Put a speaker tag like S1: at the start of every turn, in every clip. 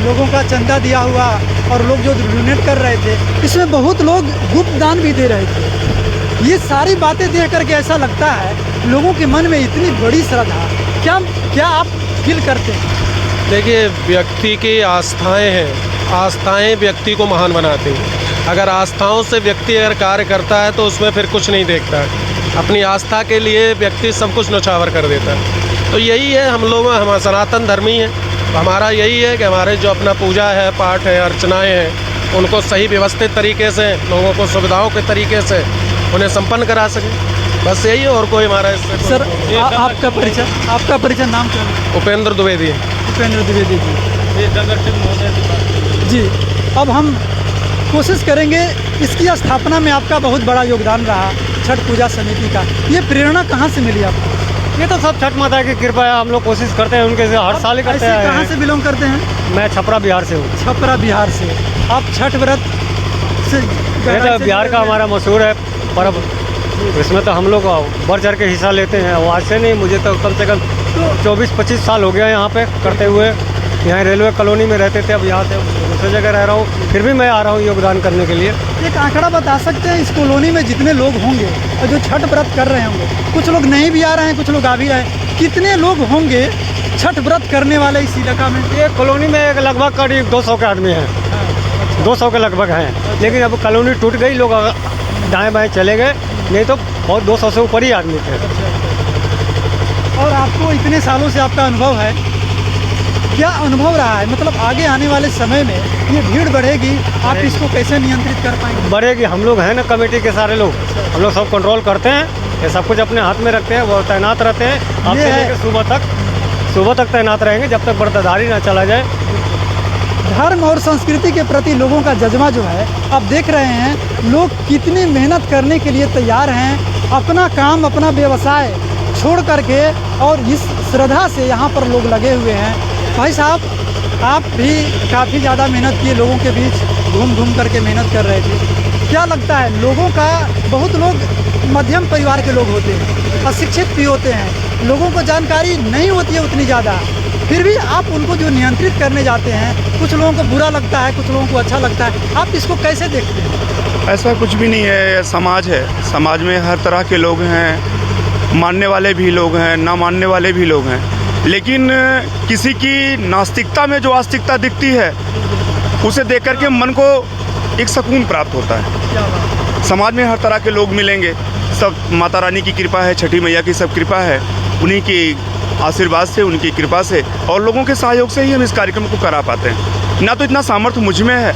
S1: लोगों का चंदा दिया हुआ और लोग जो डोनेट कर रहे थे, इसमें बहुत लोग गुप्त दान भी दे रहे थे। ये सारी बातें देख करके ऐसा लगता है लोगों के मन में इतनी बड़ी श्रद्धा, क्या आप फील करते हैं?
S2: देखिए, व्यक्ति की आस्थाएं हैं, आस्थाएं व्यक्ति को महान बनाती हैं। अगर आस्थाओं से व्यक्ति अगर कार्य करता है तो उसमें फिर कुछ नहीं देखता है। अपनी आस्था के लिए व्यक्ति सब कुछ न्यौछावर कर देता है। तो यही है, हम सनातन धर्मी हैं। हमारा यही है कि हमारे जो अपना पूजा है, पाठ है, अर्चनाएं हैं, उनको सही व्यवस्थित तरीके से, लोगों को सुविधाओं के तरीके से उन्हें संपन्न करा सकें। बस यही है, और कोई हमारा इससे
S1: सर आपका परिचय नाम क्या है?
S2: उपेंद्र द्विवेदी।
S1: उपेंद्र द्विवेदी जी। अब हम कोशिश करेंगे, इसकी स्थापना में आपका बहुत बड़ा योगदान रहा, छठ पूजा समिति का। ये प्रेरणा कहाँ से मिली आपको?
S3: ये तो सब छठ माता की कृपा है। हम लोग कोशिश करते हैं उनके से, हर साल ही करते हैं।
S1: कहाँ से बिलोंग करते हैं?
S3: मैं छपरा बिहार से हूँ।
S1: छपरा बिहार से। आप छठ व्रत से?
S3: ये तो बिहार का हमारा मशहूर है पर्व, इसमें तो हम लोग बढ़ चढ़ के हिस्सा लेते हैं। वो आज से नहीं, मुझे तो कम से कम 24-25 साल हो गया यहाँ पे करते हुए। यहाँ रेलवे कॉलोनी में रहते थे, अब यहाँ से दूसरी जगह रह रहा हूँ, फिर भी मैं आ रहा हूँ योगदान करने के लिए।
S1: एक आंकड़ा बता सकते हैं इस कॉलोनी में जितने लोग होंगे और जो छठ व्रत कर रहे होंगे, कुछ लोग नहीं भी आ रहे हैं, कुछ लोग आ भी रहे हैं, कितने लोग होंगे छठ व्रत करने वाले इस इलाका में?
S3: ये कॉलोनी में लगभग करीब 200 के आदमी हैं। 200 के लगभग हैं। लेकिन अब कॉलोनी टूट गई, लोग दाएँ बाएँ चले गए, नहीं तो बहुत 200 से ऊपर ही आदमी थे।
S1: और आपको इतने सालों से आपका अनुभव है, क्या अनुभव रहा है? मतलब आगे आने वाले समय में ये भीड़ बढ़ेगी, आप इसको कैसे नियंत्रित कर पाएंगे?
S3: बढ़ेगी। हम लोग हैं ना कमेटी के सारे लोग, हम लोग सब कंट्रोल करते हैं, ये सब कुछ अपने हाथ में रखते हैं, वो तैनात रहते हैं। अब से लेकर सुबह तक तैनात रहेंगे जब तक व्रतधारी ना चला जाए।
S1: धर्म और संस्कृति के प्रति लोगों का जज्बा जो है, आप देख रहे हैं लोग कितनी मेहनत करने के लिए तैयार हैं, अपना काम, अपना व्यवसाय छोड़ करके, और इस श्रद्धा से यहाँ पर लोग लगे हुए हैं। भाई साहब, आप भी काफ़ी ज़्यादा मेहनत किए, लोगों के बीच घूम करके मेहनत कर रहे थे। क्या लगता है लोगों का, बहुत लोग मध्यम परिवार के लोग होते हैं, अशिक्षित भी होते हैं, लोगों को जानकारी नहीं होती है उतनी ज़्यादा, फिर भी आप उनको जो नियंत्रित करने जाते हैं, कुछ लोगों को बुरा लगता है, कुछ लोगों को अच्छा लगता है, आप इसको कैसे देखते हैं?
S4: ऐसा कुछ भी नहीं है, समाज है, समाज में हर तरह के लोग हैं, मानने वाले भी लोग हैं, ना मानने वाले भी लोग हैं। लेकिन किसी की नास्तिकता में जो आस्तिकता दिखती है, उसे देख करके मन को एक सुकून प्राप्त होता है। समाज में हर तरह के लोग मिलेंगे, सब माता रानी की कृपा है, छठी मैया की सब कृपा है, उन्हीं की आशीर्वाद से, उनकी कृपा से और लोगों के सहयोग से ही हम इस कार्यक्रम को करा पाते हैं। ना तो इतना सामर्थ्य मुझ में है,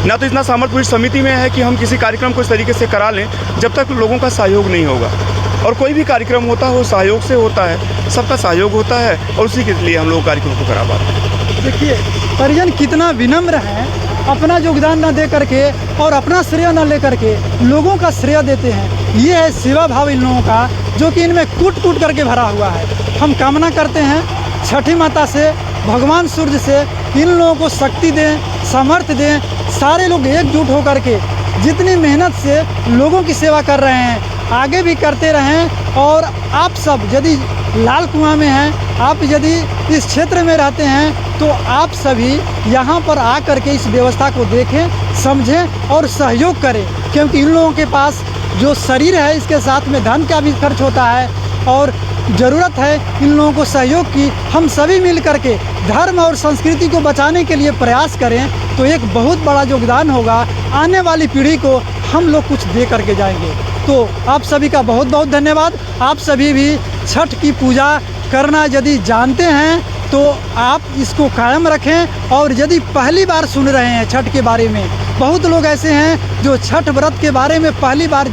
S4: ना तो इतना सामर्थ्य पूरी समिति में है कि हम किसी कार्यक्रम को इस तरीके से करा लें जब तक लोगों का सहयोग नहीं होगा। और कोई भी कार्यक्रम होता है वो सहयोग से होता है, सबका सहयोग होता है, और उसी के लिए हम लोग कार्यक्रम को करा पाते हैं।
S1: देखिए, परिजन कितना विनम्र है, अपना योगदान न दे करके और अपना श्रेय न ले करके लोगों का श्रेय देते हैं। ये है सेवा भाव इन लोगों का, जो कि इनमें कूट कूट करके भरा हुआ है। हम कामना करते हैं छठी माता से, भगवान सूर्य से, इन लोगों को शक्ति दें, सामर्थ्य दें। सारे लोग एकजुट होकर के जितनी मेहनत से लोगों की सेवा कर रहे हैं, आगे भी करते रहें। और आप सब यदि लाल कुआं में हैं, आप यदि इस क्षेत्र में रहते हैं, तो आप सभी यहाँ पर आकर के इस व्यवस्था को देखें, समझें और सहयोग करें। क्योंकि इन लोगों के पास जो शरीर है, इसके साथ में धन का भी खर्च होता है और ज़रूरत है इन लोगों को सहयोग की। हम सभी मिल करके धर्म और संस्कृति को बचाने के लिए प्रयास करें तो एक बहुत बड़ा योगदान होगा। आने वाली पीढ़ी को हम लोग कुछ दे करके जाएंगे। तो आप सभी का बहुत बहुत धन्यवाद। आप सभी भी छठ की पूजा करना यदि जानते हैं तो आप इसको कायम रखें। और यदि पहली बार सुन रहे हैं छठ के बारे में, बहुत लोग ऐसे हैं जो छठ व्रत के बारे में पहली बार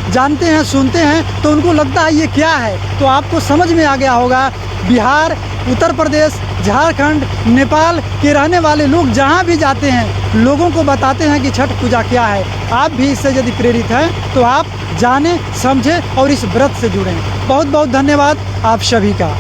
S1: जानते हैं, सुनते हैं, तो उनको लगता है ये क्या है। तो आपको समझ में आ गया होगा, बिहार, उत्तर प्रदेश, झारखंड, नेपाल के रहने वाले लोग जहाँ भी जाते हैं, लोगों को बताते हैं कि छठ पूजा क्या है। आप भी इससे यदि प्रेरित हैं तो आप जानें, समझें और इस व्रत से जुड़ें। बहुत बहुत धन्यवाद आप सभी का।